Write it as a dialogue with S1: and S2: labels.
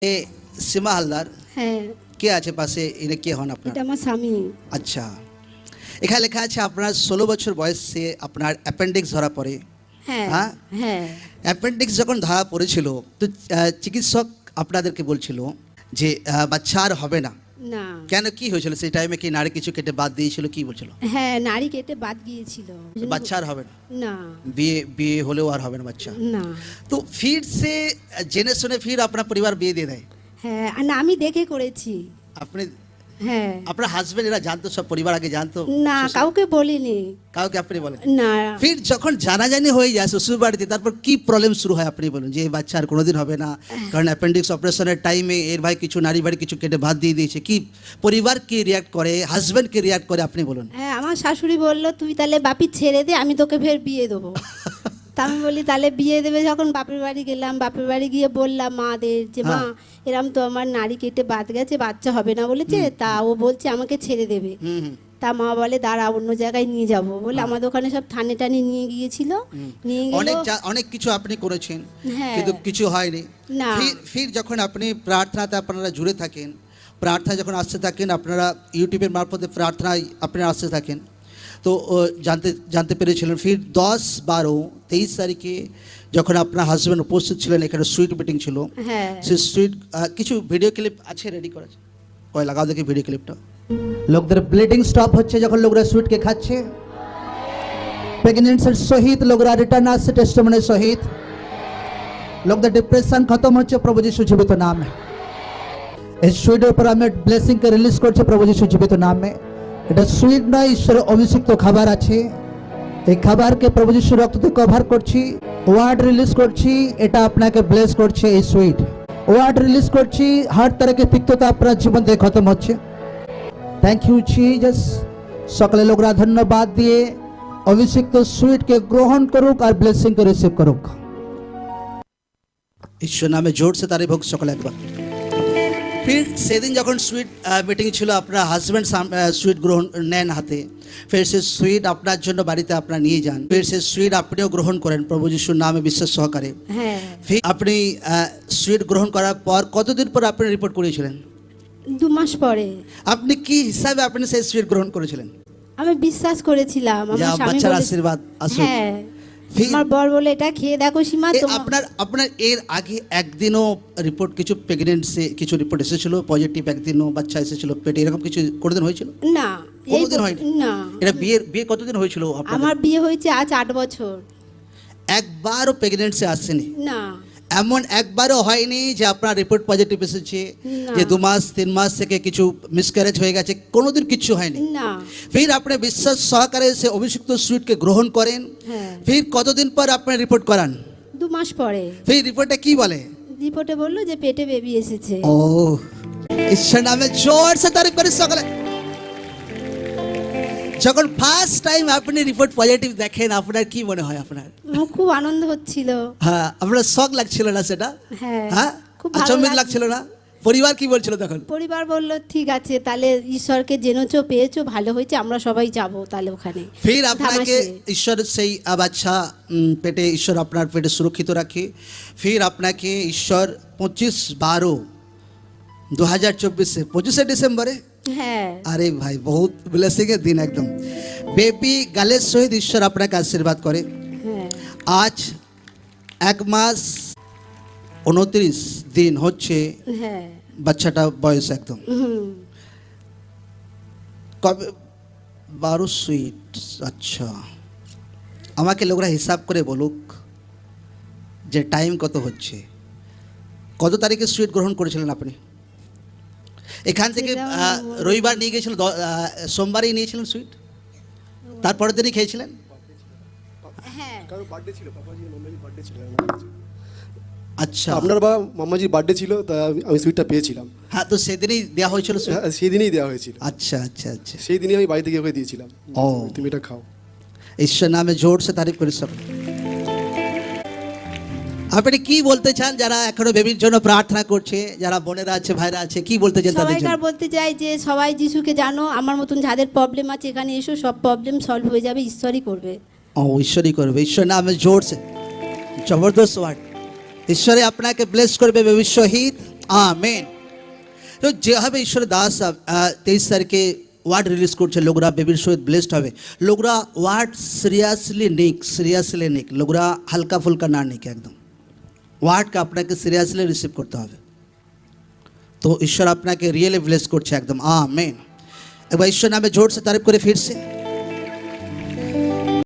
S1: এ সীমা হালদার
S2: হ্যাঁ,
S1: কে আছে পাশে? এনে কে হন আপনার?
S2: এটা আমার স্বামী।
S1: আচ্ছা, এখানে লেখা আছে আপনার 16 বছর বয়সে আপনার অ্যাপেন্ডিক্স ধরা পড়ে।
S2: হ্যাঁ
S1: হ্যাঁ?
S2: হ্যাঁ
S1: অ্যাপেন্ডিক্স যখন ধরা পড়েছিল তো চিকিৎসক আপনাদেরকে বলছিল যে বাচ্চা আর হবে না।
S2: না,
S1: কেন, কি হয়েছিল সেই টাইমে? কি নারী কিছু কেটে বাদ দিয়েছিল, কি বলছিল?
S2: হ্যাঁ নারী কেটে বাদ গিয়েছিল।
S1: বাচ্চা আর হবে না,
S2: না
S1: বিয়ে বিয়ে হলেও আর হবে না বাচ্চা।
S2: না,
S1: তো ফির সে জেনে শুনে ফির আপনার পরিবার বিয়ে দিয়ে দেয়।
S2: হ্যাঁ আর না, আমি দেখে করেছি।
S1: আপনি,
S2: হ্যাঁ,
S1: আপনার হাজবেন্ড এরা জানতো, সব পরিবার আগে জানতো?
S2: না কাউকে বলিনি।
S1: কাউকে আপনি বলেন
S2: না,
S1: ফির যখন জানাজানি হয়ে যায় শ্বশুর বাড়িতে, তারপর কি প্রবলেম শুরু হয় আপনি বলুন? যে এই বাচ্চা আর কোনোদিন হবে না, কারণ অ্যাপেন্ডিক্স অপারেশনের টাইমে এর ভাই কিছু নারী বাড়ি কিছু কেটে বাদ দিয়ে দিয়েছে। কি পরিবার কি রিয়াক্ট করে, হাজবেন্ড কি রিয়াক্ট করে আপনি বলুন?
S2: হ্যাঁ আমার শাশুড়ি বললো তুই তাহলে বাপি ছেড়ে দে, আমি তোকে ফের বিয়ে দেবো। তা আমি বলি তাহলে বিয়ে দেবে যখন বাপের বাড়ি গেলাম, বাপের বাড়ি গিয়ে বললাম মাদের যে মা এরম তো আমার নারী কেটে বাদ গেছে, বাচ্চা হবে না বলেছে, তা ও বলছে আমাকে ছেড়ে দেবে।
S1: হুম হুম।
S2: তা মা বলে দাঁড়া অন্য জায়গায় নিয়ে যাব বলে আমাদের ওখানে সব থানে টানে নিয়ে গিয়েছিল। নিয়ে গেল,
S1: অনেক কিছু আপনি করেছেন,
S2: হ্যাঁ
S1: কিন্তু কিছু হয়নি।
S2: না।
S1: ফির যখন আপনি প্রার্থনাতে আপনারা জুড়ে থাকেন, প্রার্থনা যখন আসতে থাকেন, আপনারা ইউটিউবের মারফতে প্রার্থনায় আপনারা আসতে থাকেন, তো জানতে পেরেছিলেন ফির 10-12-23 তারিখে যখন আপনার হাজব্যান্ড উপস্থিত ছিলেন, এখানে সুইট মিটিং ছিল।
S2: হ্যাঁ
S1: সেই সুইট কিছু ভিডিও ক্লিপ আছে রেডি করা আছে, কয় লাগাও দেখি ভিডিও ক্লিপটা। লোকদের ব্লিডিং স্টপ হচ্ছে যখন লোকরা সুইটকে খাচ্ছে, প্রেগনেন্সির সহিত লোকরা রিটার্ন আসছে টেস্টিমনির সহিত, লোকদের ডিপ্রেশন খতম হচ্ছে প্রভু যিশু জীবিত নামে। এই সুইটের উপর আমি ব্লেসিংকে রিলিজ করছি প্রভু যিশু জীবিত নামে। এটা সুইট নয়, ঈশ্বরের অভিষিক্ত খাবার আছে। এই খাবারকে প্রভু যিশুর রক্ততে কভার করছি, ওয়ার্ড রিলিজ করছি, এটা আপনাকে ব্লেস করছে। এই সুইট ওয়ার্ড রিলিজ করছি, হার তরকে তিক্ততা আপনার জীবন থেকে খতম হচ্ছে। Thank you Jesus. সকলে লোকরা ধন্যবাদ দিয়ে অভিষিক্ত সুইটকে গ্রহণ করুক আর ব্লেসিংকে রিসিভ করুক। ঈশ্বর নামে জোর সে তারিফ হোক সকলে একবার। ফির সেদিন যখন সুইট মিটিং ছিল, আপনার হাজব্যান্ড সুইট গ্রহণ নেন হাতে, ফির সে সুইট আপনার জন্য বাড়িতে আপনার নিয়ে যান, ফির সে সুইট আপনিও গ্রহণ করেন প্রভু যিশুর নামে বিশ্বাস সহকারে।
S2: হ্যাঁ
S1: ফির আপনি সুইট গ্রহণ করার পর কতদিন পর আপনি রিপোর্ট করেছিলেন?
S2: 2 মাস পরে।
S1: আপনি কি হিসাবে আপনি সেই সুইট গ্রহণ করেছিলেন?
S2: আমি বিশ্বাস করেছিলাম আমার
S1: যা
S2: স্বামী
S1: বাচ্চার
S2: বলে-
S1: আশীর্বাদ আসুক।
S2: হ্যাঁ
S1: ফির
S2: আমার বর বলে এটা খেয়ে দেখো সীমা তোমার।
S1: আপনার এর আগে একদিনও রিপোর্ট কিছু প্রেগনেন্সি কিছু রিপোর্ট এসেছিল পজিটিভ, একদিনও বাচ্চা এসেছিল পেটে, এরকম কিছু কোনোদিন হয়েছিল?
S2: না
S1: কোনোদিন হয়নি?
S2: না।
S1: এটা বিয়ে কতদিন হয়েছিল আপনার?
S2: আমার বিয়ে হয়েছে আজ 8 বছর।
S1: একবারও প্রেগনেন্সি আসেনি?
S2: না
S1: এমন একবারও হয়নি যে আপনার রিপোর্ট পজিটিভ এসেছে,
S2: না।
S1: যে 2 মাস 3 মাস থেকে কিছু মিসক্যারেজ হয়ে গেছে, কোনোদিন কিচ্ছু হয়নি?
S2: না।
S1: ফির আপনি বিশ্বাস সহকারে সে অভিষিক্ত সুইটকে গ্রহণ করেন,
S2: হ্যাঁ
S1: ফির কতদিন পর আপনি রিপোর্ট করান?
S2: 2 মাস পরে
S1: ফির রিপোর্টে কি বলে?
S2: রিপোর্টে বললো যে পেটে বেবি এসেছে।
S1: ও ঈশ্বর নামে জোর সে তারিফ করি সকলে। যখন ফার্স্ট টাইম আপনি রিপোর্ট পজিটিভ দেখেন, আপনার কি মনে হয়? আপনার
S2: আমার খুব আনন্দ হচ্ছিল।
S1: হ্যাঁ, আপনার শখ লাগছিল না সেটা?
S2: হ্যাঁ
S1: হ্যাঁ,
S2: খুব ভালো
S1: আচম্বিত লাগছিল না? পরিবার কি বলছিল তখন?
S2: পরিবার বলল ঠিক আছে তাহলে ঈশ্বরকে জেনেছো পেয়েছো ভালো হয়েছে, আমরা সবাই যাব তাহলে ওখানে।
S1: ফির আপনাকে
S2: ধামাসে।
S1: ঈশ্বর সেই বাচ্চা পেটে, ঈশ্বর আপনার পেটে সুরক্ষিত রাখে। ফির আপনাকে ঈশ্বর 25/12/2024 25শে ডিসেম্বরে,
S2: হ্যাঁ
S1: আরে ভাই বহুত ব্লেসিং এর দিন একদম, বেবি গালের সহিত ঈশ্বর আপনাকে আশীর্বাদ করে।
S2: হ্যাঁ
S1: আজ 1 মাস 29 দিন হচ্ছে
S2: হ্যাঁ
S1: বাচ্চাটা বয়স একদম।
S2: হুম।
S1: কবে 12 সুইট? আচ্ছা, আমাকে লোকরা হিসাব করে বলুক যে টাইম কত হচ্ছে। কত তারিখে সুইট গ্রহণ করেছিলেন আপনি? এখান থেকে রবিবার নিয়ে গেছিলেন, সোমবারই নিয়েছিলেন সুইট, তারপরের দিনই খেয়েছিলেন?
S2: হ্যাঁ
S3: কারো বার্থডে ছিল, পাপাজির মাম্মাজির বার্থডে ছিল।
S1: আচ্ছা,
S3: আপনার বা মাম্মাজির বার্থডে ছিল, তা আমি সুইটটা পেয়েছিলাম।
S1: হ্যাঁ, তো সেদিনই দেওয়া হয়েছিল সুইট?
S3: হ্যাঁ, সেই দিনই দেওয়া হয়েছিল।
S1: আচ্ছা আচ্ছা আচ্ছা,
S3: সেই দিনই আমি বাড়ি থেকে ওকে দিয়েছিলাম,
S1: ও
S3: তুমি এটা খাও।
S1: ঈশ্বর নামে জোর সে তারিফ করি সব। আপনি কি বলতে চান যারা এখনো বেবির জন্য প্রার্থনা করছে, যারা বোনেরা আছে ভাইরা আছে, কি বলতে চান তাদের জন্য?
S2: সবাইকার বলতে চাই যে সবাই যিশুকে জানো, আমার মতন যাদের প্রবলেম আছে এখানে এসো, সব প্রবলেম সলভ হয়ে যাবে, ঈশ্বরই করবে।
S1: ও ঈশ্বরই করবে, ঈশ্বর নামে জোর সে জবরদস্ত ওয়ার্ড। ঈশ্বরে আপনাকে ব্লেস করবে বেবির সহিত আমেন। তো যেভাবে ঈশ্বরের দাস 23 তারিখে ওয়ার্ড রিলিজ করছে, লোকরা বেবির সহিত ব্লেসড হবে। লোকরা ওয়ার্ড সিরিয়াসলি নিক, লোকরা হালকা ফুলকা না নিক, একদম ওয়ার্ডকে আপনাকে সিরিয়াসলি রিসিভ করতে হবে। তো ঈশ্বর আপনাকে রিয়েলি ব্লেস করছে একদম। আমেন। একবার ঈশ্বর নামে জোর সে তারিফ করে ফিরছে।